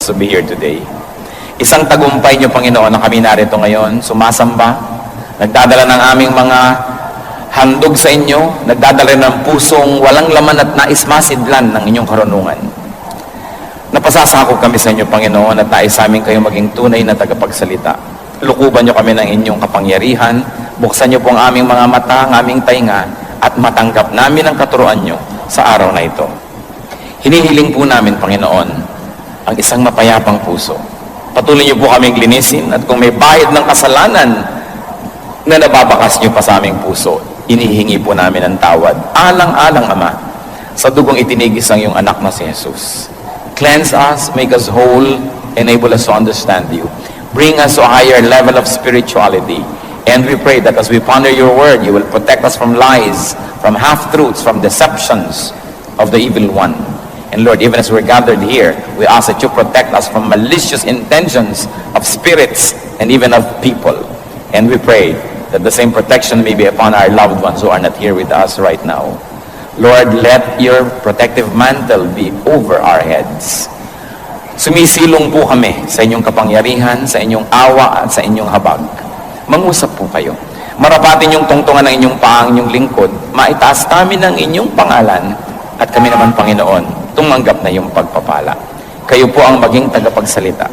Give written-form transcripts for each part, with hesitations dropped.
to be here today. Isang tagumpay niyo, Panginoon, na kami narito ngayon, sumasamba, nagdadala ng aming mga handog sa inyo, nagdadala ng pusong walang laman at nais masidlan ng inyong karunungan. Napasasakop kami sa inyo, Panginoon, at nais sa amin kayo maging tunay na tagapagsalita. Lukuban niyo kami ng inyong kapangyarihan, buksan niyo po ang aming mga mata, ang aming tainga, at matanggap namin ang katuruan niyo sa araw na ito. Hinihiling po namin, Panginoon, ang isang mapayapang puso. Patuloy niyo po kaming linisin, at kung may bahid ng kasalanan na nababakas niyo pa sa aming puso, inihingi po namin ang tawad. Alang-alang, Ama, sa dugong itinigis ang iyong anak na si Jesus. Cleanse us, make us whole, enable us to understand you. Bring us to a higher level of spirituality. And we pray that as we ponder your word, you will protect us from lies, from half-truths, from deceptions of the evil one. And Lord, even as we're gathered here, we ask that you protect us from malicious intentions of spirits and even of people. And we pray that the same protection may be upon our loved ones who are not here with us right now. Lord, let your protective mantle be over our heads. Sumisilong po kami sa inyong kapangyarihan, sa inyong awa at sa inyong habag. Mangusap po kayo. Marapatin yung tungtungan ng inyong paang inyong lingkod, maitaas namin ang inyong pangalan, at kami naman, Panginoon, tumanggap na yung pagpapala. Kayo po ang maging tagapagsalita.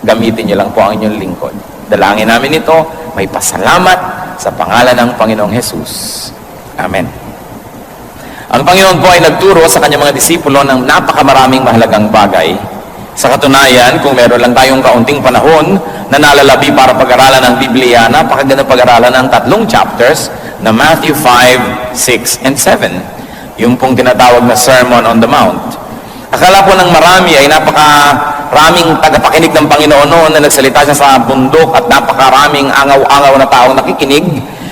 Gamitin niyo lang po ang inyong lingkod. Dalangin namin ito, may pasalamat sa pangalan ng Panginoong Jesus. Amen. Ang Panginoon po ay nagturo sa kanyang mga disipulo ng napakamaraming mahalagang bagay. Sa katunayan, kung meron lang tayong kaunting panahon na nalalabi para pag-aralan ng Biblia, napakagandang pag-aralan ng 3 chapters na Matthew 5, 6, and 7. Yung pong tinatawag na Sermon on the Mount. Akala po ng marami ay napakaraming tagapakinig ng Panginoon noon na nagsalita siya sa bundok at napakaraming angaw-angaw na taong nakikinig.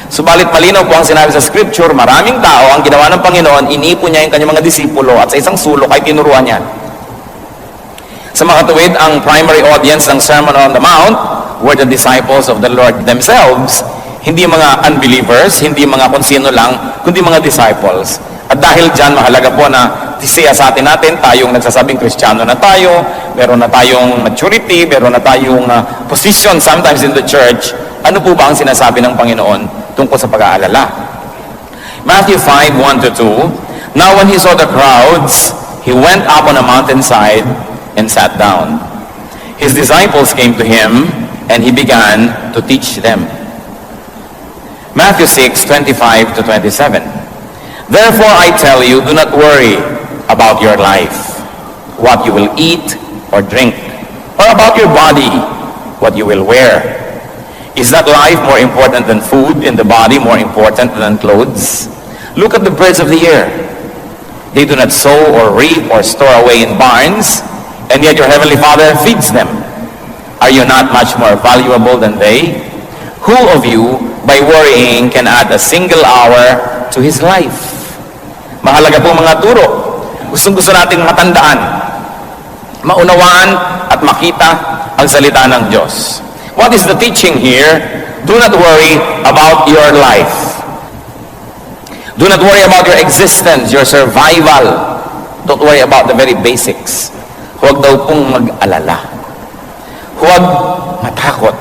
Subalit malinaw po ang sinabi sa Scripture, maraming tao ang ginawa ng Panginoon, inipon niya yung kanyang mga disipulo at sa isang sulok ay tinuruan niya. Sa makatuwid, ang primary audience ng Sermon on the Mount were the disciples of the Lord themselves. Hindi mga unbelievers, hindi mga kung sino lang, kundi mga disciples. At dahil dyan, mahalaga po na siya sa atin tayong nagsasabing Kristiyano na tayo, meron na tayong maturity, meron na tayong position sometimes in the church. Ano po ba ang sinasabi ng Panginoon tungkol sa pag-aalala? Matthew 5, 1-2, Now when he saw the crowds, he went up on a mountainside and sat down. His disciples came to him, and he began to teach them. Matthew 6, 25-27, Therefore I tell you, do not worry about your life, what you will eat or drink, or about your body, what you will wear. Is not life more important than food, and the body more important than clothes? Look at the birds of the air. They do not sow or reap or store away in barns, and yet your heavenly Father feeds them. Are you not much more valuable than they? Who of you, by worrying, can add a single hour to his life? Mahalaga po mga turo. Gustong-gusto nating matandaan, maunawaan at makita ang salita ng Diyos. What is the teaching here? Do not worry about your life. Do not worry about your existence, your survival. Don't worry about the very basics. Huwag daw pong mag-alala. Huwag matakot.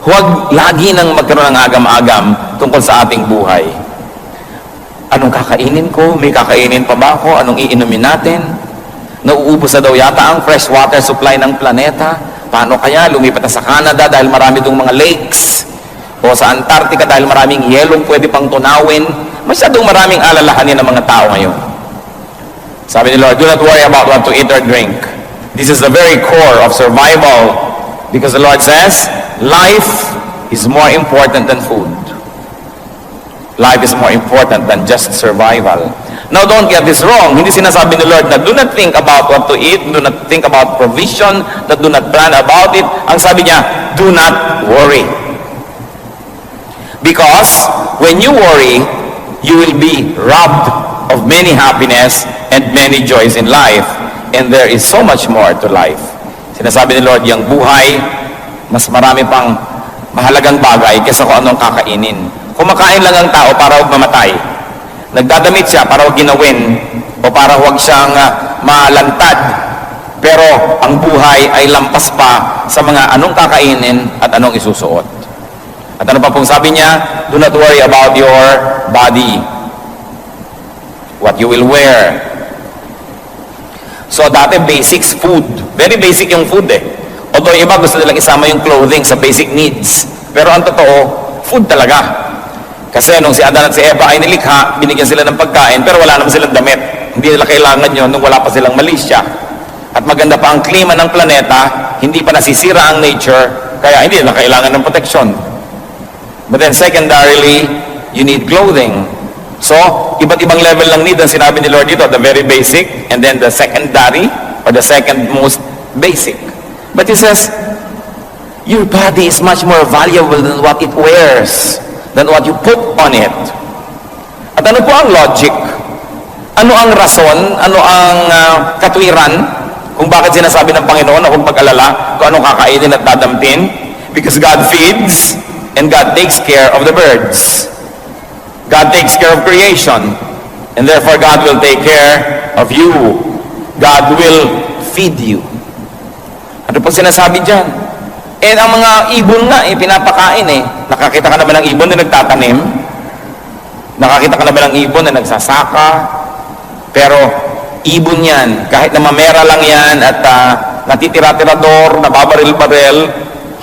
Huwag lagi nang magkaroon ng agam-agam tungkol sa ating buhay. Anong kakainin ko? May kakainin pa ba ako? Anong iinumin natin? Nauubos na daw yata ang fresh water supply ng planeta. Paano kaya? Lumipat na sa Canada dahil marami dong mga lakes. O sa Antarctica dahil maraming yelong pwede pang tunawin. Masyadong maraming alalahanin ng mga tao ngayon. Sabi ni Lord, do not worry about what to eat or drink. This is the very core of survival. Because the Lord says, life is more important than food. Life is more important than just survival. Now, don't get this wrong. Hindi sinasabi ni Lord na do not think about what to eat, do not think about provision, that do not plan about it. Ang sabi niya, do not worry. Because when you worry, you will be robbed of many happiness and many joys in life. And there is so much more to life. Sinasabi ni Lord, yung buhay, mas marami pang mahalagang bagay kaysa kung anong kakainin. Kumakain lang ang tao para huwag mamatay. Nagdadamit siya para huwag ginawin o para huwag siyang malantad. Pero ang buhay ay lampas pa sa mga anong kakainin at anong isusuot. At ano pa pong sabi niya? Do not worry about your body, what you will wear. So dati basics, food. Very basic yung food eh. Although iba gusto nilang isama yung clothing sa basic needs. Pero ang totoo, food talaga. Kasi nung si Adan at si Eva ay nilikha, binigyan sila ng pagkain, pero wala naman silang damit. Hindi nila kailangan yun nung wala pa silang malisya. At maganda pa ang klima ng planeta, hindi pa nasisira ang nature, kaya hindi nila kailangan ng protection. But then secondarily, you need clothing. So, iba't ibang level ng need ang sinabi ni Lord dito, the very basic, and then the secondary, or the second most basic. But He says, your body is much more valuable than what it wears, than what you put on it. At ano po ang logic? Ano ang rason? Ano ang katwiran kung bakit sinasabi ng Panginoon na huwag mag-alala kung anong kakainin at dadamtin? Because God feeds and God takes care of the birds. God takes care of creation, and therefore God will take care of you. God will feed you. Ano po sinasabi dyan? Eh, ang mga ibon nga, pinapakain eh. Nakakita ka na ba ng ibon na nagtatanim? Nakakita ka na ba ng ibon na nagsasaka? Pero, ibon yan. Kahit na mamera lang yan at natitira-tirador, nababaril-baril,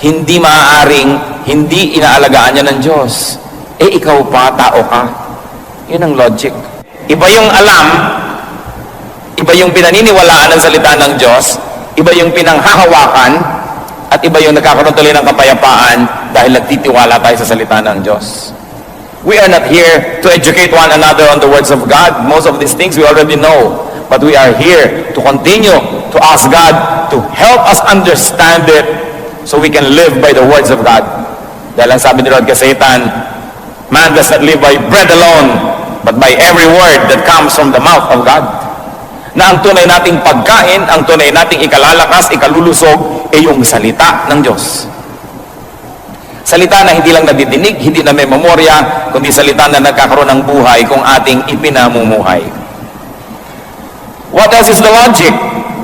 hindi maaaring, hindi inaalagaan yan ng Diyos. Eh, ikaw pa, tao ka. Yun ang logic. Iba yung alam, iba yung pinaniniwalaan ng salita ng Diyos, iba yung pinanghahawakan, at iba yung nagkakaroon tuloy ng kapayapaan dahil nagtitiwala tayo sa salita ng Diyos. We are not here to educate one another on the words of God. Most of these things we already know. But we are here to continue to ask God to help us understand it so we can live by the words of God. Dahil ang sabi ni Lord kay Satan, man does not live by bread alone, but by every word that comes from the mouth of God. Na ang tunay nating pagkain, ang tunay nating ikalalakas, ikalulusog, ay yung salita ng Diyos. Salita na hindi lang nadidinig, hindi na may memorya, kundi salita na nagkakaroon ng buhay kung ating ipinamumuhay. What else is the logic?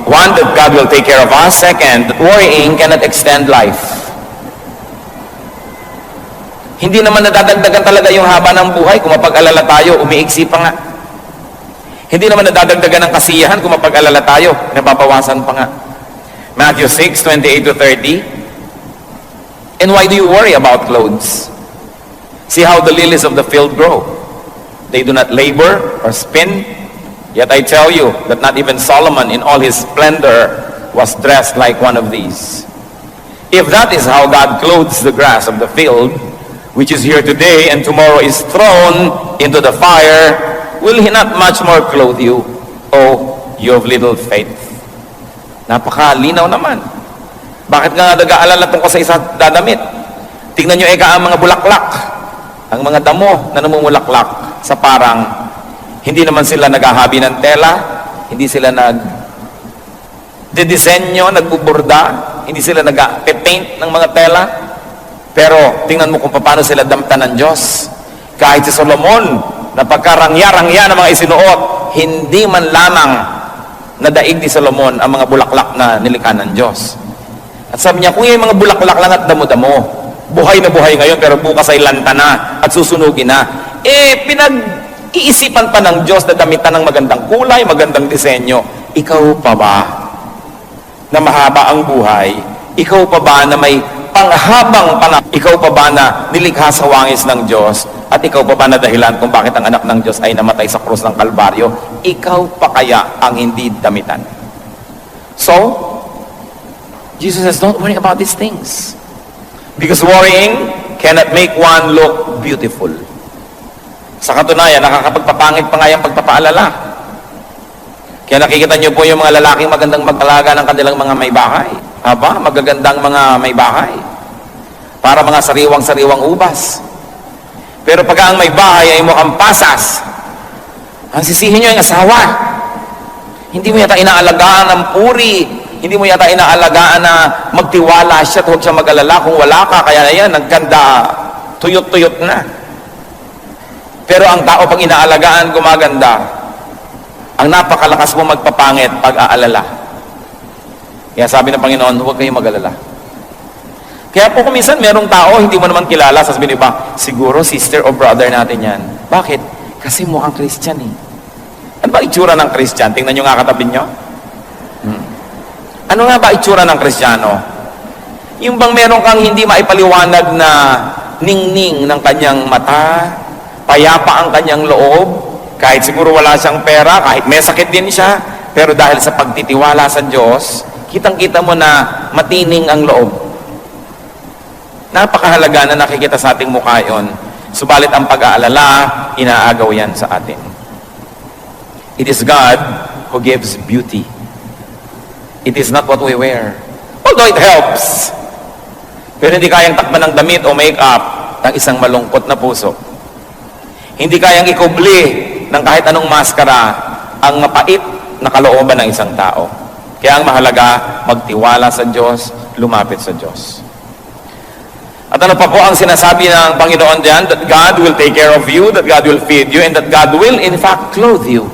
One, that God will take care of us. Second, worrying cannot extend life. Hindi naman nadadagdagan talaga yung haba ng buhay kung mapag-alala tayo, umiiksi pa nga. Hindi naman nadadagdagan ng kasiyahan kung mapag-alala tayo, nababawasan pa nga. Matthew 6:28-30. And why do you worry about clothes? See how the lilies of the field grow. They do not labor or spin. Yet I tell you that not even Solomon in all his splendor was dressed like one of these. If that is how God clothes the grass of the field, which is here today and tomorrow is thrown into the fire, will He not much more clothe you, O you of little faith? Napakalinaw naman. Bakit nga nag-aalala tungkol sa isang dadamit? Tingnan nyo ang mga bulaklak, ang mga damo na namumulaklak sa parang, hindi naman sila naghahabi ng tela, hindi sila nagdidisenyo, nagbuburda, hindi sila nag-paint ng mga tela, pero tingnan mo kung paano sila damtan ng Diyos. Kahit si Solomon, na pagkarangya-rangya ng mga isinuot, hindi man lamang nadaig ni Solomon ang mga bulaklak na nilikha ng Diyos. At sabi niya, kung yung mga bulaklak lang at damo-damo, buhay na buhay ngayon, pero bukas ay lanta na at susunugin na. Eh, pinag-iisipan pa ng Diyos na damitan ng magandang kulay, magandang disenyo. Ikaw pa ba na mahaba ang buhay? Ikaw pa ba na may panghabang panahon? Ikaw pa ba na nilikha sa wangis ng Diyos? At ikaw pa ba na dahilan kung bakit ang anak ng Diyos ay namatay sa krus ng Kalbaryo? Ikaw pa kaya ang hindi damitan? So, Jesus says, don't worry about these things. Because worrying cannot make one look beautiful. Sa katunayan, nakakapagpapangit pa nga yung pagpapaalala. Kaya nakikita niyo po yung mga lalaking magandang mag-alaga ng kanilang mga may bahay. Aba, magagandang mga may bahay. Para mga sariwang-sariwang ubas. Pero pag ang may bahay ay mukhang pasas, ang sisihin nyo yung asawa. Hindi mo yata inaalagaan ng puri. Hindi mo yata inaalagaan na magtiwala siya at huwag siya mag-alala. Kung wala ka, kaya na yan, nagkanda, tuyot-tuyot na. Pero ang tao pag inaalagaan, gumaganda. Ang napakalakas mo magpapangit pag-aalala. Kaya sabi ng Panginoon, huwag kayong mag-alala. Kaya po kung minsan merong tao, hindi mo naman kilala, sasabihin ba, siguro sister o brother natin yan. Bakit? Kasi mukhang Christian eh. Ano ba itsura ng Christian? Tingnan nyo nga katabi nyo. Ano nga ba itsura ng Kristiyano? Yung bang meron kang hindi maipaliwanag na ningning ng kanyang mata, payapa ang kanyang loob, kahit siguro wala siyang pera, kahit may sakit din siya, pero dahil sa pagtitiwala sa Diyos, kitang-kita mo na matining ang loob. Napakahalaga na nakikita sa ating mukha yon. Subalit ang pag-aalala, inaagaw yan sa atin. It is God who gives beauty. It is not what we wear. Although it helps. Pero hindi kayang takpan ng damit o make-up ng isang malungkot na puso. Hindi kayang ikubli ng kahit anong maskara ang mapait na kalooban ng isang tao. Kaya ang mahalaga, magtiwala sa Diyos, lumapit sa Diyos. At ano pa po ang sinasabi ng Panginoon diyan? That God will take care of you, that God will feed you, and that God will in fact clothe you.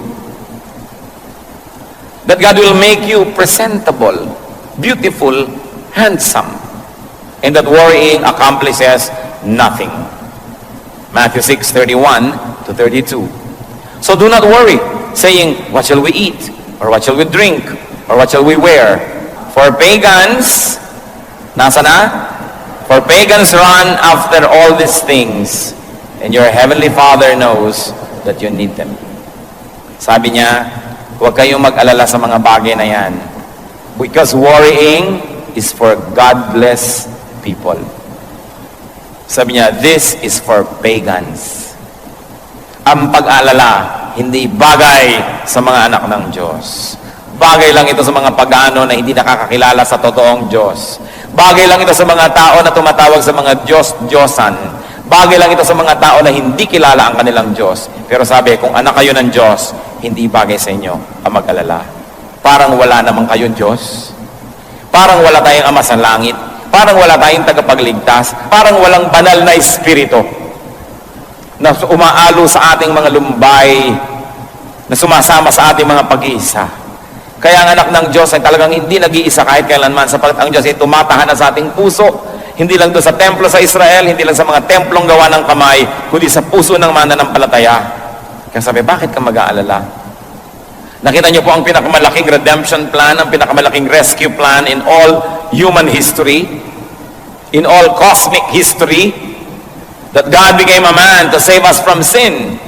That God will make you presentable, beautiful, handsome, and that worrying accomplishes nothing. Matthew 6:31 to 32. So do not worry, saying, what shall we eat? Or what shall we drink? Or what shall we wear? For pagans, nasa na? For pagans run after all these things, and your heavenly Father knows that you need them. Sabi niya, huwag kayong mag-alala sa mga bagay na yan. Because worrying is for godless people. Sabi niya, this is for pagans. Ang pag-alala, hindi bagay sa mga anak ng Diyos. Bagay lang ito sa mga pagano na hindi nakakakilala sa totoong Diyos. Bagay lang ito sa mga tao na tumatawag sa mga Diyos-Diyosan. Bagay lang ito sa mga tao na hindi kilala ang kanilang Diyos. Pero sabi, kung anak kayo ng Diyos, hindi bagay sa inyo ang mag-alala. Parang wala namang kayong Diyos. Parang wala tayong Ama sa langit. Parang wala tayong tagapagligtas. Parang walang banal na espiritu na umaalo sa ating mga lumbay, na sumasama sa ating mga pag-iisa. Kaya ang anak ng Diyos ay talagang hindi nag-iisa kahit kailanman, sapagkat ang Diyos ay tumatahanan sa ating puso, hindi lang doon sa templo sa Israel, hindi lang sa mga templong gawa ng kamay, kundi sa puso ng mananampalataya. Kaya sabi, bakit ka mag-aalala? Nakita niyo po ang pinakamalaking redemption plan, ang pinakamalaking rescue plan in all human history, in all cosmic history, that God became a man to save us from sin.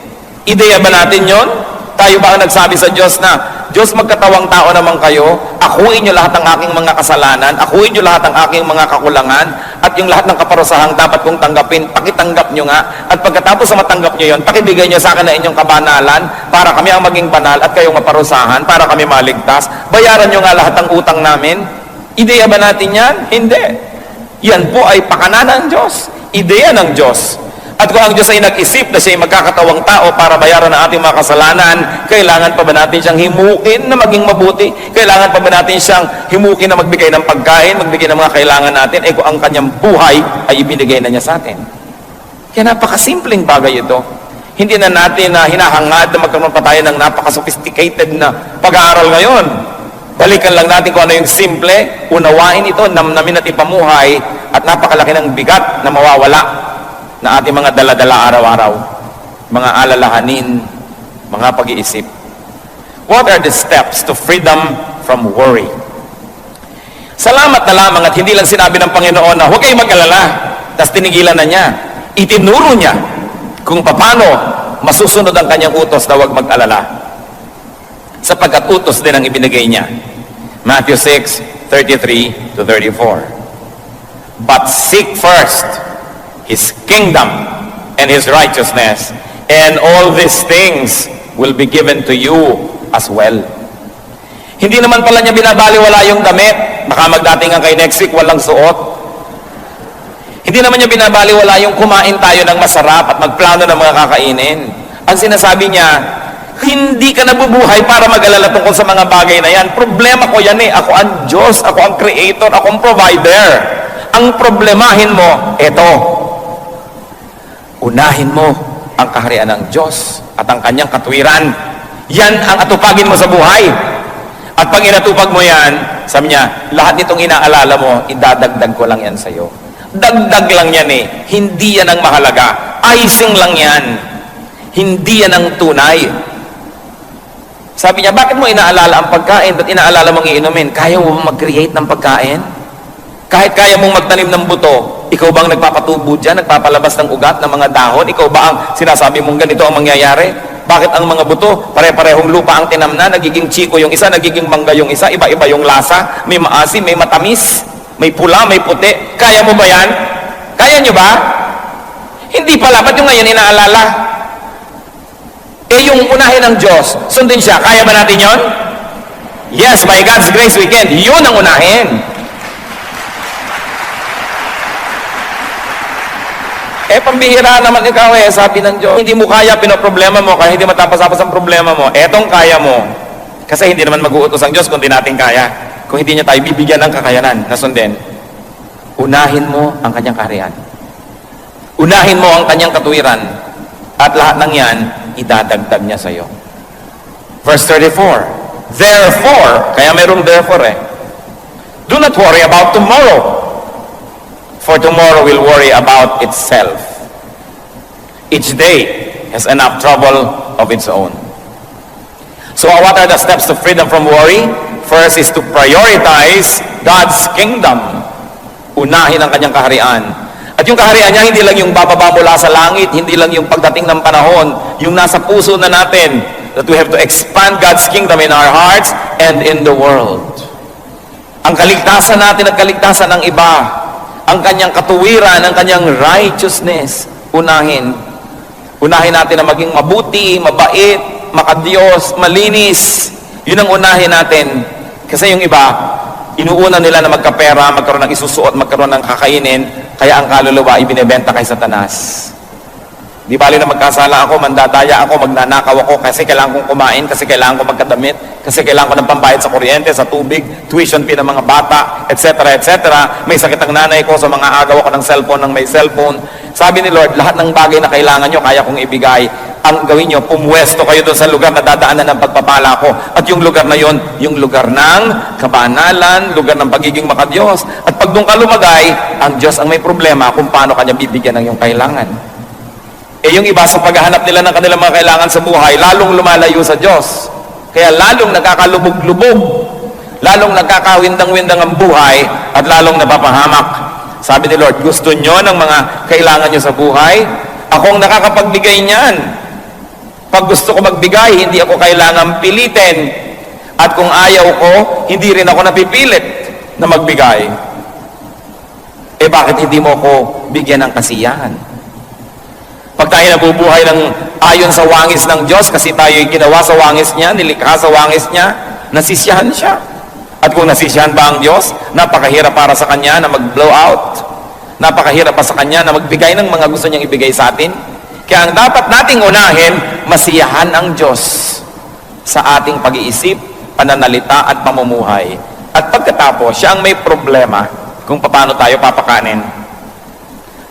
Ideya ba natin yon? Tayo ba ang nagsabi sa Diyos na, Diyos, magkatawang tao naman kayo, akuin niyo lahat ng aking mga kasalanan, akuin niyo lahat ng aking mga kakulangan, at yung lahat ng kaparusahang dapat kong tanggapin, pakitanggap niyo nga, at pagkatapos sa matanggap niyo yon, pakibigay niyo sa akin na inyong kabanalan, para kami ang maging banal, at kayong maparusahan, para kami maligtas. Bayaran niyo nga lahat ng utang namin. Ideya ba natin yan? Hindi. Yan po ay pakana ng Diyos. Ideya ng Diyos. At kung ang Diyos ay nag-isip na siya ay magkakatawang tao para bayaran ang ating mga kasalanan, kailangan pa ba natin siyang himukin na maging mabuti? Kailangan pa ba natin siyang himukin na magbigay ng pagkain, magbigay ng mga kailangan natin? Eh kung ang kanyang buhay ay ibinigay na niya sa atin. Kaya napakasimpleng bagay ito. Hindi na natin hinahangad na magkaroon pa tayo ng napaka-sophisticated na pag-aaral ngayon. Balikan lang natin kung ano yung simple, unawain ito, namnamin at ipamuhay, at napakalaki ng bigat na mawawala na ating mga dala-dala araw-araw, mga alalahanin, mga pag-iisip. What are the steps to freedom from worry? Salamat na lamang at hindi lang sinabi ng Panginoon na huwag kayong mag-alala, tapos tinigilan na niya. Itinuro niya kung paano masusunod ang kanyang utos na huwag mag-alala. Sapagkat utos din ang ibinigay niya. Matthew 6:33 to 34. But seek first His kingdom and His righteousness, and all these things will be given to you as well. Hindi naman pala niya binabaliwala yung damit. Baka magdatingan kay next week walang suot. Hindi naman niya binabaliwala yung kumain tayo ng masarap at magplano ng mga kakainin. Ang sinasabi niya, hindi ka nabubuhay para mag-alala tungkol sa mga bagay na yan. Problema ko yan eh. Ako ang Diyos, ako ang Creator, ako ang Provider. Ang problemahin mo, eto. Unahin mo ang kaharian ng Diyos at ang kanyang katwiran. Yan ang atupagin mo sa buhay. At pag inatupag mo yan, sabi niya, lahat nitong inaalala mo, idadagdag ko lang yan sa'yo. Dagdag lang yan eh. Hindi yan ang mahalaga. Icing lang yan. Hindi yan ang tunay. Sabi niya, bakit mo inaalala ang pagkain at inaalala mong iinumin? Kaya mo mag-create ng pagkain? Kahit kaya mong magtanim ng buto, ikaw bang nagpapatubo dyan, nagpapalabas ng ugat ng mga dahon? Ikaw ba ang sinasabi mong ganito ang mangyayari? Bakit ang mga buto, pare-parehong lupa ang tinamna, nagiging chiko yung isa, nagiging mangga yung isa, iba-iba yung lasa, may maasim, may matamis, may pula, may puti. Kaya mo ba yan? Kaya nyo ba? Hindi pala, ba't yung ngayon inaalala? Eh yung unahin ng Diyos, sundin siya, kaya ba natin yon? Yes, by God's grace we can. Yun ang unahin. Eh, pambihira naman ikaw eh, sabi ng Diyos. Hindi mo kaya, pinoproblema mo, kaya hindi matapos-tapos ang problema mo. Etong kaya mo. Kasi hindi naman mag-uutos ang Diyos kung di natin kaya. Kung hindi niya tayo bibigyan ng kakayanan na sundin. Unahin mo ang kanyang kaharian. Unahin mo ang kanyang katuwiran. At lahat ng yan, idadagdag niya sa iyo. Verse 34. Therefore, kaya mayroong therefore eh. Do not worry about tomorrow. For tomorrow will worry about itself. Each day has enough trouble of its own. So what are the steps to freedom from worry? First is to prioritize God's kingdom. Unahin ang kanyang kaharian. At yung kaharian niya, hindi lang yung bababa mula sa langit, hindi lang yung pagdating ng panahon, yung nasa puso na natin, that we have to expand God's kingdom in our hearts and in the world. Ang kaligtasan natin at kaligtasan ng iba, ang kanyang katuwiran, ang kanyang righteousness, unahin. Unahin natin na maging mabuti, mabait, makadiyos, malinis. Yun ang unahin natin. Kasi yung iba, inuuna nila na magkapera, magkaroon ng isusuot, magkaroon ng kakainin, kaya ang kaluluwa ibinebenta kay Satanas. Di bali na magkasala ako, mandadaya ako, magnanakaw ako, kasi kailangan kong kumain, kasi kailangan kong magkadamit, kasi kailangan ko ng pambayad sa kuryente, sa tubig, tuition fee ng mga bata, etc., etc. May sakit ang nanay ko, so mga agaw ako ng cellphone ng may cellphone. Sabi ni Lord, lahat ng bagay na kailangan nyo, kaya kong ibigay. Ang gawin nyo, pumwesto kayo doon sa lugar na dadaanan ng pagpapala ko. At yung lugar na yon, yung lugar ng kabanalan, lugar ng pagiging makadiyos. At pag doon ka lumagay, ang Diyos ang may problema kung paano kanya bibigyan ng iyong kailangan. Eh yung iba sa paghahanap nila ng kanilang mga kailangan sa buhay, lalong lumalayo sa Diyos. Kaya lalong nakakalubog-lubog, lalong nakakawindang-windang ang buhay, at lalong napapahamak. Sabi ni Lord, gusto nyo ng mga kailangan nyo sa buhay? Ako ang nakakapagbigay niyan. Pag gusto ko magbigay, hindi ako kailangan pilitin. At kung ayaw ko, hindi rin ako napipilit na magbigay. Eh bakit hindi mo ako bigyan ng kasiyahan? Pag tayo nabubuhay ng ayon sa wangis ng Diyos, kasi tayo ginawa sa wangis niya, nilikha sa wangis niya, nasisiyahan siya. At kung nasisiyahan ba ang Diyos, napakahirap para sa Kanya na mag-blow out. Napakahirap pa sa Kanya na magbigay ng mga gusto niyang ibigay sa atin. Kaya ang dapat nating unahin, masiyahan ang Diyos sa ating pag-iisip, pananalita at pamumuhay. At pagkatapos, siya ang may problema kung paano tayo papakanin.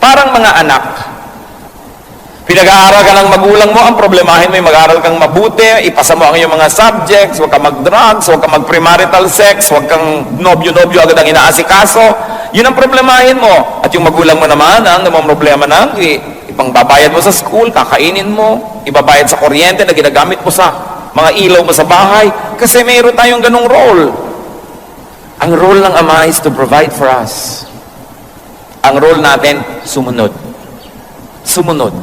Parang mga anak, pinag-aaral ka ng magulang mo, ang problemahin mo yung mag-aaral kang mabuti, ipasa mo ang iyong mga subjects, huwag kang mag-drugs, huwag kang mag-premarital sex, huwag kang nobyo-nobyo agad ang inaasikaso. Yun ang problemahin mo. At yung magulang mo naman, ang namang problema na, ipangbabayad mo sa school, kakainin mo, ibabayad sa kuryente na ginagamit mo sa mga ilaw mo sa bahay. Kasi mayroon tayong ganong role. Ang role ng Ama is to provide for us. Ang role natin, sumunod. Sumunod.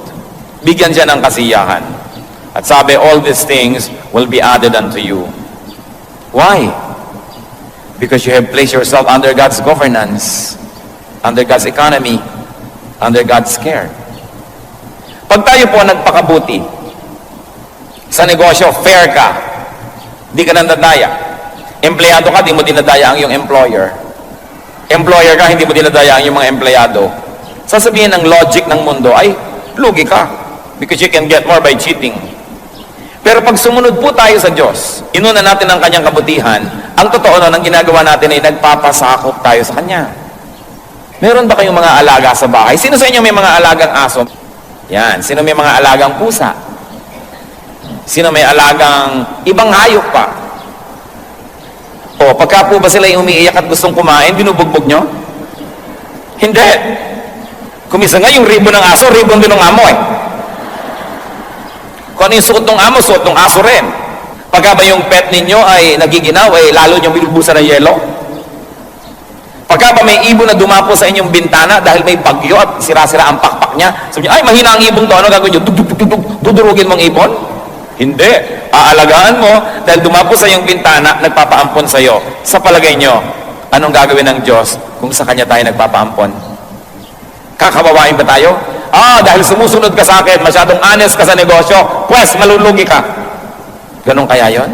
Bigyan siya ng kasiyahan. At sabi, all these things will be added unto you. Why? Because you have placed yourself under God's governance, under God's economy, under God's care. Pag tayo po nagpakabuti, sa negosyo, fair ka, di ka nandadaya. Empleyado ka, di mo dinadaya ang iyong employer. Employer ka, hindi mo dinadaya ang iyong mga empleyado. Sasabihin ng logic ng mundo, ay, lugi ka. Because you can get more by cheating. Pero pag sumunod po tayo sa Diyos, inuna natin ang kanyang kabutihan, ang totoo na ang ginagawa natin ay nagpapasakop tayo sa kanya. Meron ba kayong mga alaga sa bahay? Sino sa inyo may mga alagang aso? Yan. Sino may mga alagang pusa? Sino may alagang ibang hayop pa? O, pagka po ba sila yung umiiyak at gustong kumain, binubugbog nyo? Hindi. Kumisa nga yung ribbon ng aso, ribbon din ng amo eh. Kung ano yung suot ng amo, suot ng aso rin. Pagka ba yung pet ninyo ay nagiginaw, ay lalo nyo binubusan ng yelo? Pagka ba may ibon na dumapo sa inyong bintana dahil may bagyo at sira-sira ang pakpak niya, sabi niyo, ay mahina ang ibon to, ano gagawin nyo? Dudurugin mong ibon? Hindi. Aalagaan mo dahil dumapo sa iyong bintana, nagpapaampon sa iyo. Sa palagay nyo, anong gagawin ng Diyos kung sa Kanya tayo nagpapaampon? Kakabawain ba tayo? Dahil sumusunod ka sa akin, masyadong honest ka sa negosyo, pues malulugi ka. Ganun kaya yon?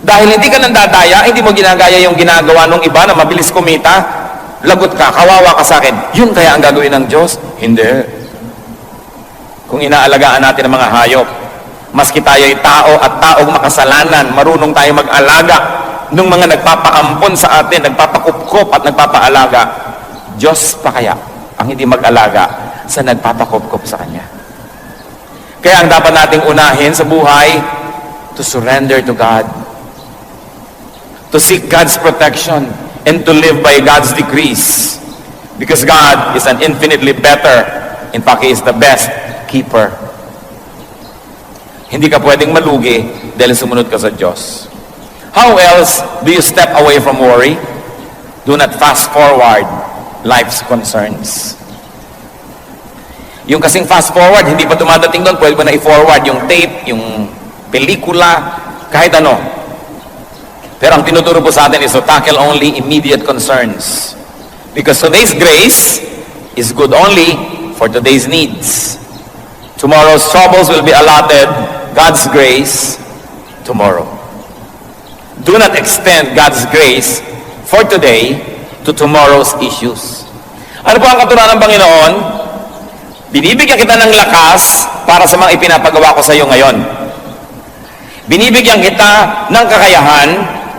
Dahil hindi ka nandadaya, hindi mo ginagaya yung ginagawa ng iba na mabilis kumita, lagot ka, kawawa ka sa akin. Yun kaya ang gagawin ng Diyos? Hindi. Kung inaalagaan natin ang mga hayop, maski tayo'y tao at taong makasalanan, marunong tayo mag-alaga ng mga nagpapaampon sa atin, nagpapakupkop at nagpapaalaga. Diyos pa kaya ang hindi mag-alaga sa nagpapakupkop sa Kanya? Kaya ang dapat nating unahin sa buhay, to surrender to God, to seek God's protection, and to live by God's decrees. Because God is an infinitely better, in fact, He is the best keeper. Hindi ka pwedeng malugi dahil sumunod ka sa Diyos. How else do you step away from worry? Do not fast forward life's concerns. Yung kasing fast forward, hindi pa dumadating doon, pwede mo na i-forward yung tape, yung pelikula, kahit ano. Pero ang tinuturo po sa atin is to tackle only immediate concerns. Because today's grace is good only for today's needs. Tomorrow's troubles will be allotted God's grace tomorrow. Do not extend God's grace for today to tomorrow's issues. Ano po ang katuruan ng Panginoon? Binibigyan kita ng lakas para sa mga ipinapagawa ko sa iyo ngayon. Binibigyan kita ng kakayahan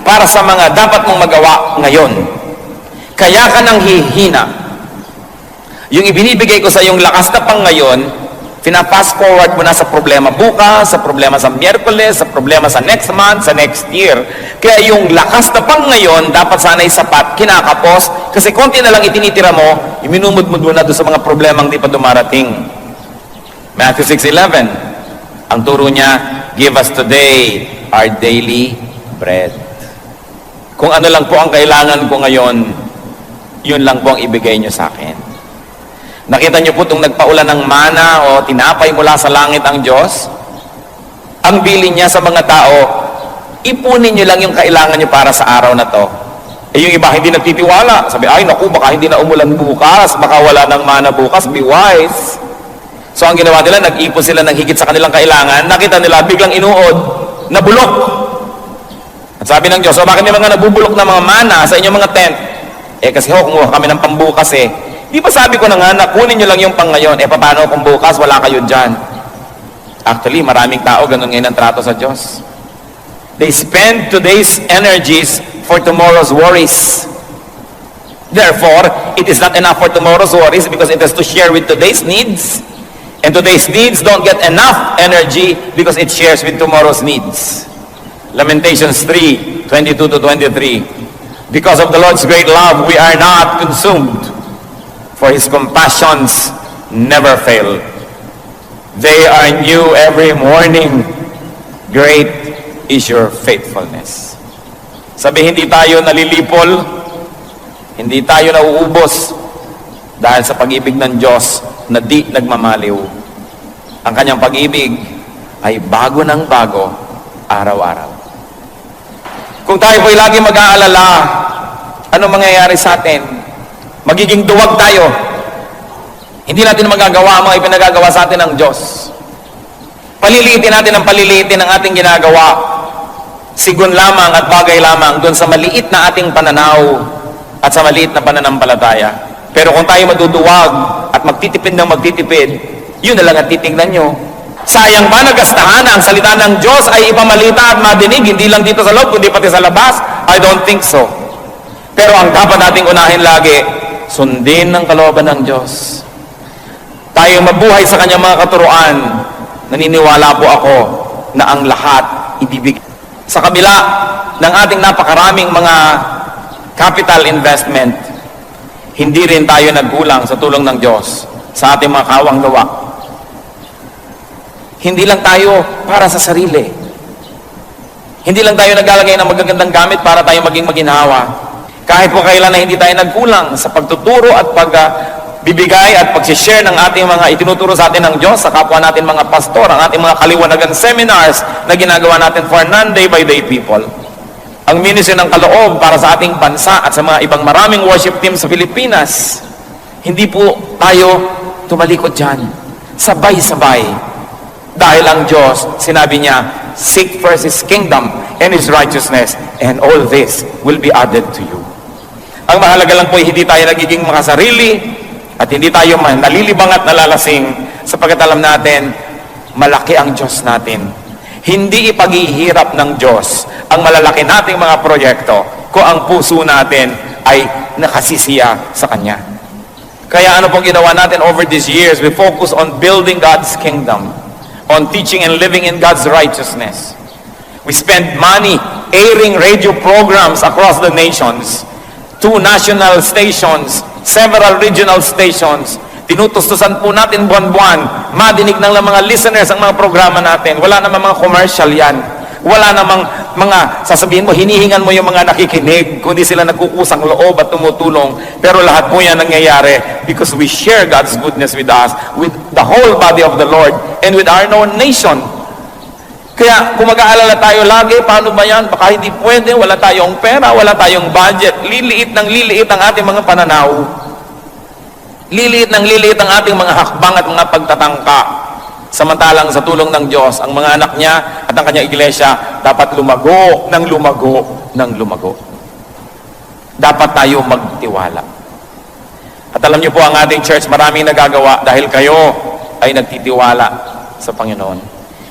para sa mga dapat mong magawa ngayon. Kaya ka nang hihina. Yung ibinibigay ko sa iyong lakas na pang ngayon, fast forward mo na sa problema bukas, sa problema sa Miyerkules, sa problema sa next month, sa next year. Kaya yung lakas na pang ngayon, dapat sana'y sapat, kinakapos, kasi konti na lang itinitira mo, iminumudmud mo na doon sa mga problemang di pa dumarating. Matthew 6:11, ang turo niya, give us today our daily bread. Kung ano lang po ang kailangan ko ngayon, yun lang po ang ibigay niyo sa akin. Nakita niyo po itong nagpaulan ng mana o tinapay mula sa langit ang Diyos? Ang bilin niya sa mga tao, ipunin niyo lang yung kailangan niyo para sa araw na to. Yung iba hindi nagtitiwala. Sabi, ay naku, baka hindi na umulan bukas, baka wala ng mana bukas, be wise. So ang ginawa nila, nag-ipon sila ng higit sa kanilang kailangan, nakita nila, biglang inuod, nabulok. At sabi ng Diyos, so bakit may mga nabubulok na mga mana sa inyong mga tent? Kasi kumuha kami ng pambukas Di ba sabi ko na nga, kunin nyo lang yung pang ngayon, paano kung bukas, wala kayo dyan? Actually, maraming tao, ganun ngayon ang trato sa Diyos. They spend today's energies for tomorrow's worries. Therefore, it is not enough for tomorrow's worries because it has to share with today's needs. And today's needs don't get enough energy because it shares with tomorrow's needs. Lamentations 3:22-23. Because of the Lord's great love, we are not consumed. For His compassions never fail. They are new every morning. Great is your faithfulness. Sabi, hindi tayo nalilipol, hindi tayo nauubos dahil sa pag-ibig ng Diyos na di nagmamaliw. Ang Kanyang pag-ibig ay bago ng bago, araw-araw. Kung tayo po'y lagi mag-aalala, ano mangyayari sa atin? Magiging duwag tayo. Hindi natin magagawa ang mga ipinagagawa sa atin ng Diyos. Paliliitin natin ang paliliitin ng ating ginagawa. Sigun lamang at bagay lamang doon sa maliit na ating pananaw at sa maliit na pananampalataya. Pero kung tayo maduduwag at magtitipid ng magtitipid, yun na lang ang titignan nyo. Sayang ba nagastahan ang salita ng Diyos ay ipamalita at madinig, hindi lang dito sa loob, kundi pati sa labas? I don't think so. Pero ang dapat nating unahin lagi, sundin ng kalooban ng Diyos. Tayo mabuhay sa Kanyang mga katuruan. Naniniwala po ako na ang lahat ibibigay Sa kabila ng ating napakaraming mga capital investment, hindi rin tayo nagkulang sa tulong ng Diyos sa ating mga kawang gawa. Hindi lang tayo para sa sarili. Hindi lang tayo naglalagay ng magagandang gamit para tayo maging maginhawa. Kahit po kailan na hindi tayo nagkulang sa pagtuturo at pagbibigay at pag-share ng ating mga itinuturo sa atin ng Diyos sa kapwa natin mga pastor, ang ating mga kaliwanagan seminars na ginagawa natin for non-day-by-day people. Ang ministry ng kaloob para sa ating bansa at sa mga ibang maraming worship team sa Pilipinas, hindi po tayo tumalikod dyan. Sabay-sabay. Dahil ang Diyos, sinabi niya, seek first His kingdom and His righteousness, and all this will be added to you. Ang mahalaga lang po ay hindi tayo nagiging makasarili at hindi tayo nalilibang at nalalasing sapagkat alam natin, malaki ang Diyos natin. Hindi ipaghihirap ng Diyos ang malalaki nating mga proyekto kung ang puso natin ay nakasisiya sa Kanya. Kaya ano pong ginawa natin over these years? We focus on building God's kingdom, on teaching and living in God's righteousness. We spend money airing radio programs across the nations, 2 national stations, several regional stations. Tinutustusan po natin buwan-buwan, madinig ng mga listeners ang mga programa natin. Wala namang mga commercial yan. Wala namang mga, sasabihin mo, hinihingan mo yung mga nakikinig, kundi sila nagkukusang loob at tumutulong. Pero lahat po yan nangyayari because we share God's goodness with us, with the whole body of the Lord, and with our own nation. Kaya kung mag-aalala tayo lagi, paano ba yan? Baka hindi pwede, wala tayong pera, wala tayong budget. Liliit ng liliit ang ating mga pananaw. Liliit ng liliit ang ating mga hakbang at mga pagtatangka. Samantalang sa tulong ng Diyos, ang mga anak niya at ang kanyang iglesia dapat lumago ng lumago ng lumago. Dapat tayo magtiwala. At alam niyo po, ang ating church maraming nagagawa dahil kayo ay nagtitiwala sa Panginoon.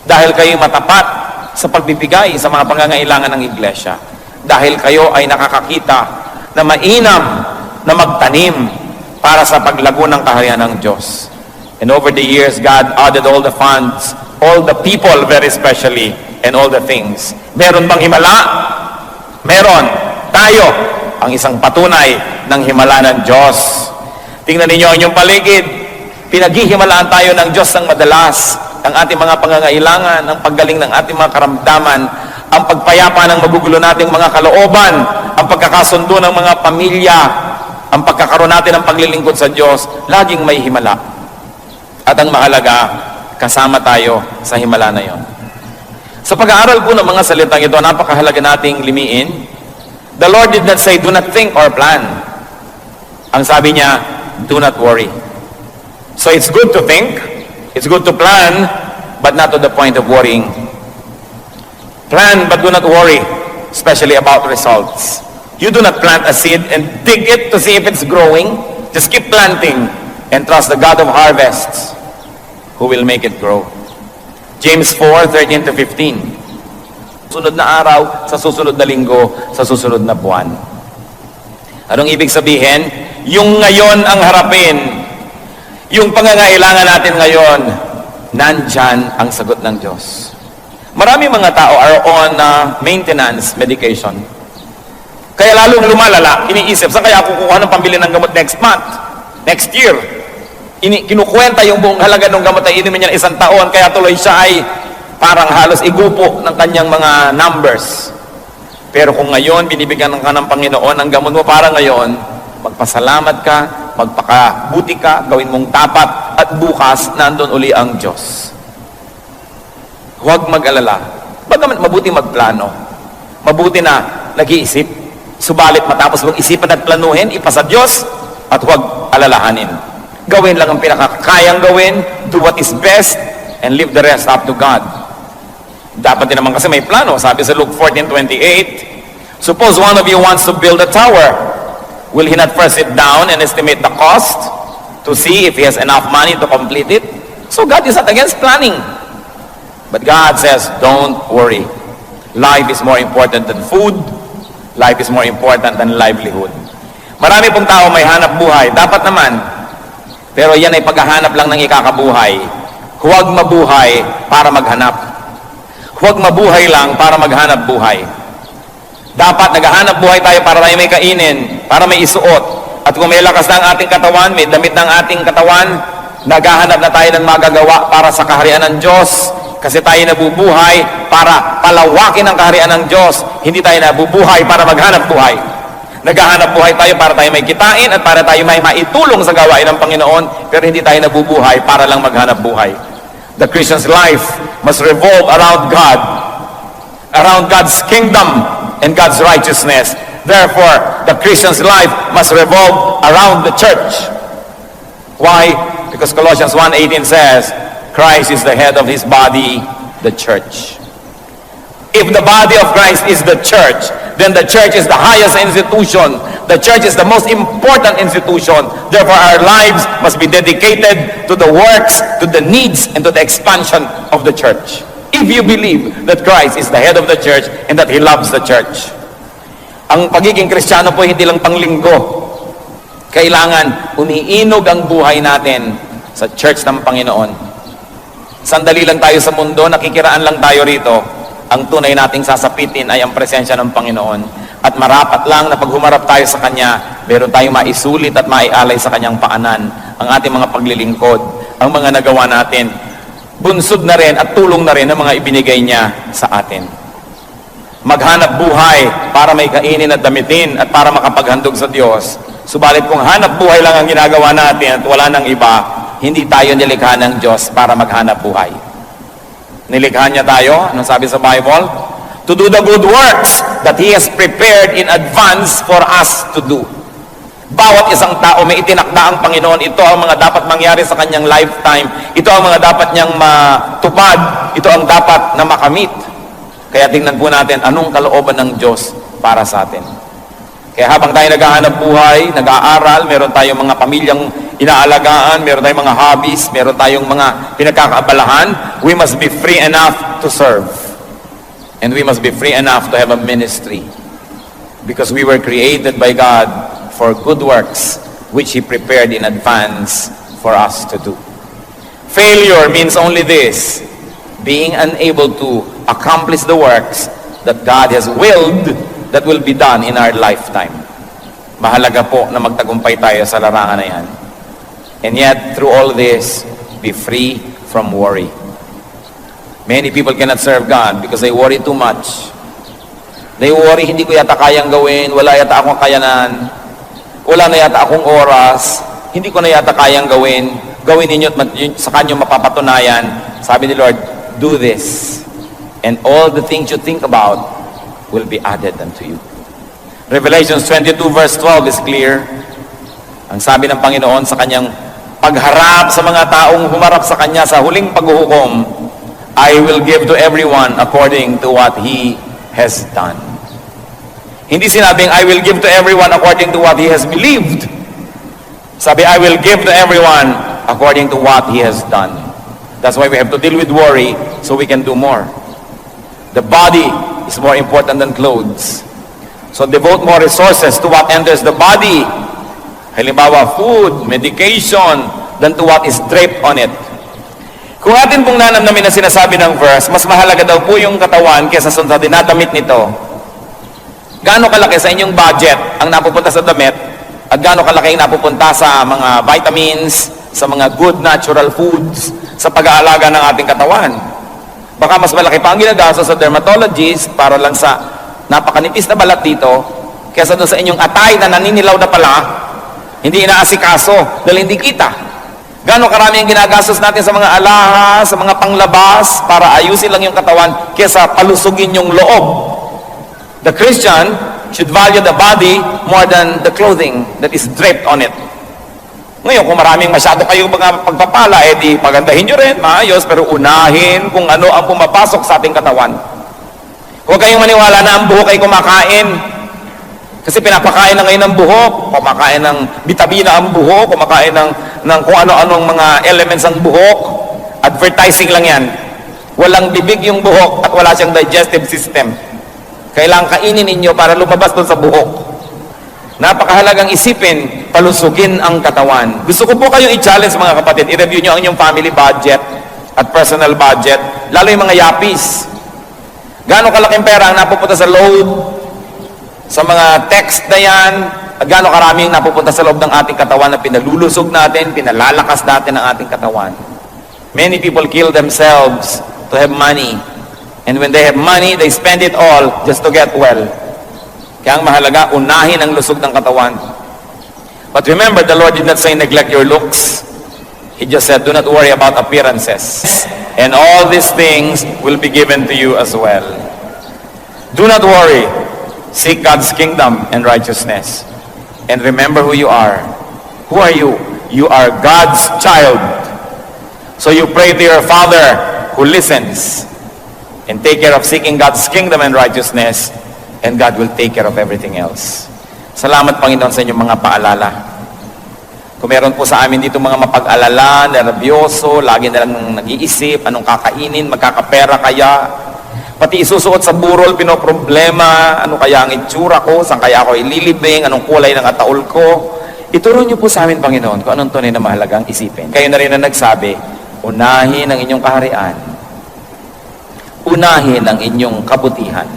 Dahil kayo matapat sa pagbibigay sa mga pangangailangan ng iglesia. Dahil kayo ay nakakakita na mainam na magtanim para sa paglago ng kaharian ng Diyos. And over the years, God added all the funds, all the people very especially, and all the things. Meron bang himala? Meron. Tayo ang isang patunay ng himala ng Diyos. Tingnan ninyo ang inyong paligid. Pinaghihimalaan tayo ng Diyos ng madalas. Ang ating mga pangangailangan, ang paggaling ng ating mga karamdaman, ang pagpayapa ng magugulo nating mga kalooban, ang pagkakasundo ng mga pamilya, ang pagkakaroon natin ng paglilingkod sa Diyos, laging may himala. At ang mahalaga, kasama tayo sa himala na yon. Sa pag-aaral po ng mga salitang ito, napakahalaga nating limiin. The Lord did not say, do not think or plan. Ang sabi niya, do not worry. So it's good to think, it's good to plan, but not to the point of worrying. Plan, but do not worry, especially about results. You do not plant a seed and dig it to see if it's growing. Just keep planting and trust the God of harvests who will make it grow. James 4:13-15. Sunod na araw, sa susunod na linggo, sa susunod na buwan. Anong ibig sabihin? Yung ngayon ang harapin. Yung pangangailangan natin ngayon, nandyan ang sagot ng Diyos. Marami mga tao are on maintenance medication. Kaya lalong lumalala, iniisip, saan kaya kukuha ng pambili ng gamot next month? Next year? Kinukwenta yung buong halaga ng gamot ay inumin niya ng 1 taon, kaya tuloy siya ay parang halos igupo ng kanyang mga numbers. Pero kung ngayon, binibigyan ka ng Panginoon ang gamot mo para ngayon, magpasalamat ka, magpakabuti ka, gawin mong tapat, at bukas, nandun uli ang Diyos. Huwag mag-alala. Bagaman mabuti magplano. Mabuti na nag-iisip. Subalit matapos mong isipan at planuhin, ipasa Diyos, at huwag alalahanin. Gawin lang ang pinakakayang gawin, do what is best, and leave the rest up to God. Dapat din naman kasi may plano. Sabi sa Luke 14:28, suppose one of you wants to build a tower. Will he not first sit down and estimate the cost to see if he has enough money to complete it? So God is not against planning. But God says, don't worry. Life is more important than food. Life is more important than livelihood. Marami pong tao may hanap buhay. Dapat naman. Pero yan ay paghahanap lang ng ikakabuhay. Huwag mabuhay para maghanap. Huwag mabuhay lang para maghanap buhay. Dapat naghahanap buhay tayo para tayo may kainin, para may isuot. At kung may lakas na ang ating katawan, may damit ng ating katawan, naghahanap na tayo ng magagawa para sa kaharian ng Diyos. Kasi tayo nabubuhay para palawakin ang kaharian ng Diyos. Hindi tayo nabubuhay para maghanap buhay. Naghahanap buhay tayo para tayo may kitain at para tayo may maitulong sa gawain ng Panginoon, pero hindi tayo nabubuhay para lang maghanap buhay. The Christian's life must revolve around God, around God's kingdom and God's righteousness. Therefore, the Christian's life must revolve around the church. Why? Because Colossians 1:18 says, Christ is the head of His body, the church. If the body of Christ is the church, then the church is the highest institution. The church is the most important institution. Therefore, our lives must be dedicated to the works, to the needs, and to the expansion of the church. If you believe that Christ is the head of the church and that He loves the church. Ang pagiging Kristiyano po hindi lang panglinggo. Kailangan umiinog ang buhay natin sa church ng Panginoon. Sandali lang tayo sa mundo, nakikiraan lang tayo rito. Ang tunay nating sasapitin ay ang presensya ng Panginoon. At marapat lang na pag humarap tayo sa Kanya, meron tayong maisulit at maialay sa Kanyang paanan ang ating mga paglilingkod, ang mga nagawa natin. Bunsod na rin at tulong na rin ang mga ibinigay niya sa atin. Maghanap buhay para may kainin at damitin at para makapaghandog sa Diyos. Subalit kung hanap buhay lang ang ginagawa natin at wala nang iba, hindi tayo nilikha ng Diyos para maghanap buhay. Nilikha niya tayo, anong sabi sa Bible? To do the good works that He has prepared in advance for us to do. Bawat isang tao may itinakda ang Panginoon. Ito ang mga dapat mangyari sa kanyang lifetime. Ito ang mga dapat niyang matupad. Ito ang dapat na makamit. Kaya tingnan po natin anong kalooban ng Diyos para sa atin. Kaya habang tayo naghahanap buhay, nag-aaral, meron tayong mga pamilyang inaalagaan, meron tayong mga hobbies, meron tayong mga pinagkakaabalahan, we must be free enough to serve. And we must be free enough to have a ministry. Because we were created by God for good works, which He prepared in advance for us to do. Failure means only this, being unable to accomplish the works that God has willed that will be done in our lifetime. Mahalaga po na magtagumpay tayo sa larangan na yan. And yet, through all this, be free from worry. Many people cannot serve God because they worry too much. They worry, hindi ko yata kayang gawin, wala yata akong kayanan, wala na yata akong oras, hindi ko na yata kayang gawin, gawin ninyo at sa kanyo mapapatunayan. Sabi ni Lord, do this, and all the things you think about will be added unto you. Revelation 22 verse 12 is clear. Ang sabi ng Panginoon sa kanyang pagharap sa mga taong humarap sa kanya sa huling paghuhukom, I will give to everyone according to what he has done. Hindi sinabing, I will give to everyone according to what he has believed. Sabi, I will give to everyone according to what he has done. That's why we have to deal with worry so we can do more. The body is more important than clothes. So devote more resources to what enters the body. Halimbawa, food, medication, than to what is draped on it. Kung atin pong nanamnamin na sinasabi ng verse, mas mahalaga daw po yung katawan kaysa sa dinadamit nito. Gaano kalaki sa inyong budget ang napupunta sa damit at gaano kalaki ang napupunta sa mga vitamins, sa mga good natural foods, sa pag-aalaga ng ating katawan. Baka mas malaki pa ang ginagasto sa dermatologist para lang sa napakanipis na balat dito kaysa doon sa inyong atay na naninilaw na pala, hindi inaasikaso dahil hindi kita. Gano'ng karami ang ginagastos natin sa mga alahas, sa mga panglabas para ayusin lang yung katawan kaysa palusugin yung loob. The Christian should value the body more than the clothing that is draped on it. Ngayon, kung maraming masyado kayong mga pagpapala, di pagandahin nyo rin, maayos, pero unahin kung ano ang pumapasok sa ating katawan. Huwag kayong maniwala na ang buhok ay kumakain. Kasi pinapakain na ngayon ng buhok, kumakain ng bitamina ang buhok, kumakain ng kung ano-anong mga elements ang buhok. Advertising lang yan. Walang bibig yung buhok at wala siyang digestive system. Kailangan kainin ninyo para lumabas doon sa buhok. Napakahalagang isipin, palusugin ang katawan. Gusto ko po kayong i-challenge mga kapatid, i-review nyo ang inyong family budget at personal budget, lalo yung mga yapis. Gaano kalaking pera ang napupunta sa load, sa mga text na yan, at gaano karaming napupunta sa loob ng ating katawan na pinalulusog natin, pinalalakas natin ang ating katawan. Many people kill themselves to have money. And when they have money, they spend it all just to get well. Kaya ang mahalaga, unahin ang lusog ng katawan. But remember, the Lord did not say neglect your looks. He just said, do not worry about appearances. And all these things will be given to you as well. Do not worry. Seek God's kingdom and righteousness. And remember who you are. Who are you? You are God's child. So you pray to your Father who listens. And take care of seeking God's kingdom and righteousness. And God will take care of everything else. Salamat, Panginoon, sa inyong mga paalala. Kung meron po sa amin dito mga mapag-alala, nervyoso, lagi na lang nag-iisip, anong kakainin, magkakapera kaya, pati isusuot sa burol, pinoproblema, ano kaya ang itsura ko, saan kaya ako ililibing, anong kulay ng ataol ko. Ituro niyo po sa amin, Panginoon, kung anong tunay na mahalagang isipin. Kayo na rin na nagsabi, unahin ang inyong kaharian, unahin ang inyong kabutihan,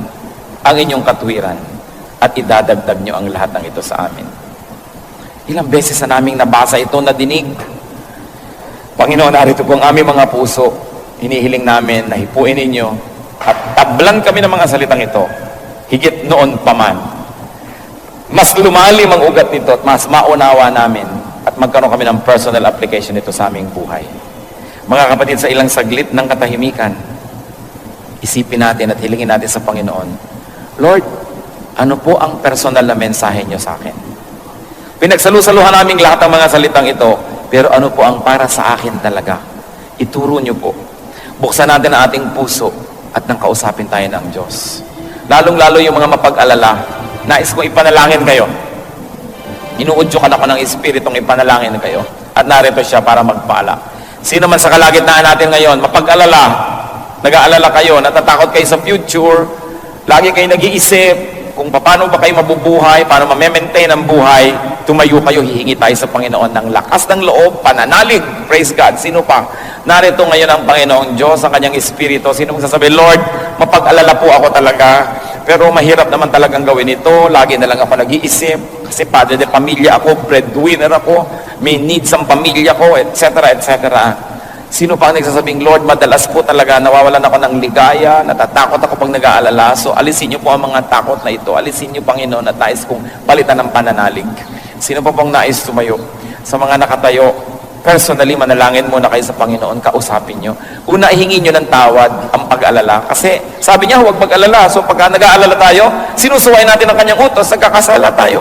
ang inyong katwiran, at idadagdag niyo ang lahat ng ito sa amin. Ilang beses na naming nabasa ito, nadinig. Panginoon, narito po ang aming mga puso. Hinihiling namin na hipuin ninyo at tablan kami ng mga salitang ito. Higit noon pa man. Mas lumalim ang ugat nito at mas maunawa namin at magkaroon kami ng personal application nito sa aming buhay. Mga kapatid, sa ilang saglit ng katahimikan, isipin natin at hilingin natin sa Panginoon, Lord, ano po ang personal na mensahe niyo sa akin? Pinagsalusaluhan namin lahat ng mga salitang ito, pero ano po ang para sa akin talaga? Ituro niyo po. Buksan natin ang ating puso at nang kausapin tayo ng Diyos. Lalong-lalo yung mga mapag-alala, nais kong ipanalangin kayo. Inuudyokan ako ng Espiritong ipanalangin kayo. At narito siya para magpaala. Sino man sa kalagitnaan natin ngayon, mapag-alala, nag-aalala kayo, natatakot kayo sa future, lagi kayo nag-iisip, kung paano ba kayo mabubuhay, paano ma-maintain ang buhay, tumayo kayo, hihingi tayo sa Panginoon ng lakas ng loob, pananalig, praise God. Sino pa? Narito ngayon ang Panginoong Diyos, ang kanyang Espiritu. Sino magsasabi, Lord, mapag-alala po ako talaga, pero mahirap naman talagang gawin ito, lagi na lang ako nag-iisip, kasi padre de pamilya ako, breadwinner ako, may needs ang pamilya ko, etc., etc. Sino pa ang nagsasabing, Lord, madalas po talaga nawawalan ako ng ligaya, natatakot ako pag nag-aalala. So, alisin niyo po ang mga takot na ito. Alisin niyo, Panginoon, at nais kong palitan ng pananalig. Sino pa pong nais tumayo? Sa mga nakatayo, personally, manalangin muna kayo sa Panginoon, kausapin niyo. Una, ihingi niyo ng tawad ang pag-alala. Kasi, sabi niya, huwag mag-alala. So, pagka nag-aalala tayo, sinusuway natin ang kanyang utos, nagkakasala tayo.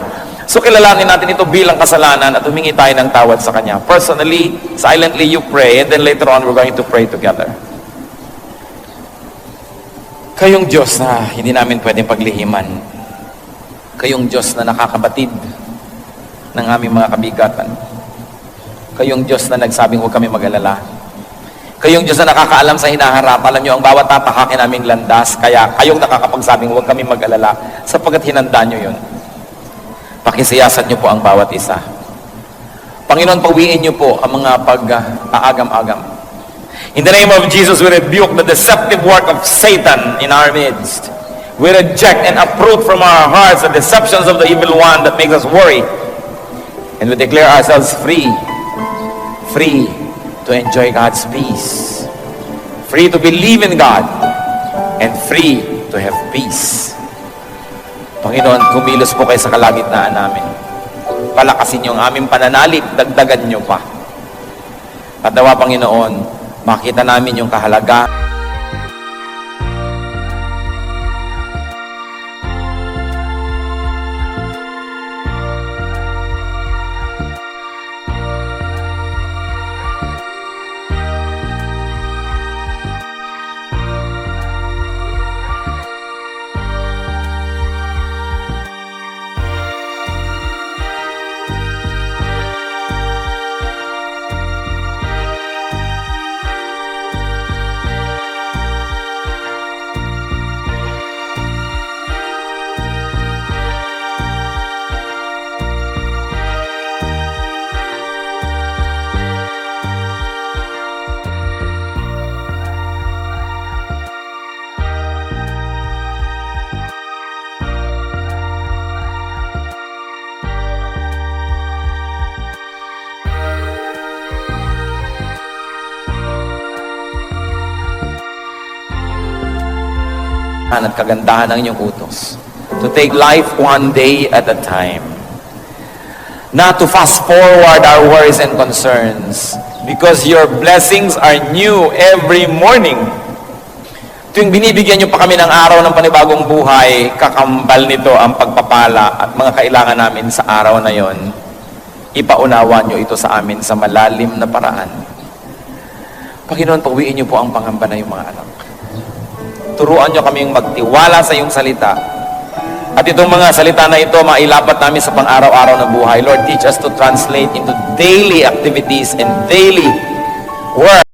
So, kilalanin natin ito bilang kasalanan at humingi tayo ng tawad sa Kanya. Personally, silently you pray, and then later on, we're going to pray together. Kayong Diyos na hindi namin pwedeng paglihiman. Kayong Diyos na nakakabatid ng aming mga kabigatan. Kayong Diyos na nagsabing huwag kami mag-alala. Kayong Diyos na nakakaalam sa hinaharap. Alam niyo ang bawat tatahakin naming landas, kaya kayong nakakapagsabing huwag kami mag-alala sapagkat hinanda niyo yun. Pakisiyasat niyo po ang bawat isa. Panginoon, pawiin niyo po ang mga pag-aagam-agam. In the name of Jesus, we rebuke the deceptive work of Satan in our midst. We reject and uproot from our hearts the deceptions of the evil one that makes us worry. And we declare ourselves free. Free to enjoy God's peace. Free to believe in God. And free to have peace. Panginoon, kumilos po kayo sa kalagitnaan namin. Palakasin niyo ang aming pananalig, dagdagan niyo pa. At nawa, Panginoon, makita namin yung kahalagaan at kagandahan ng inyong utos. To take life one day at a time. Not to fast forward our worries and concerns, because your blessings are new every morning. Tuwing binibigyan niyo pa kami ng araw ng panibagong buhay, kakambal nito ang pagpapala at mga kailangan namin sa araw na yon. Ipaunawa niyo ito sa amin sa malalim na paraan. Panginoon, pawiin niyo po ang pangamba na yung mga anak. Turuan niyo kaming magtiwala sa iyong salita. At itong mga salita na ito, mailapat namin sa pang-araw-araw na buhay. Lord, teach us to translate into daily activities and daily work.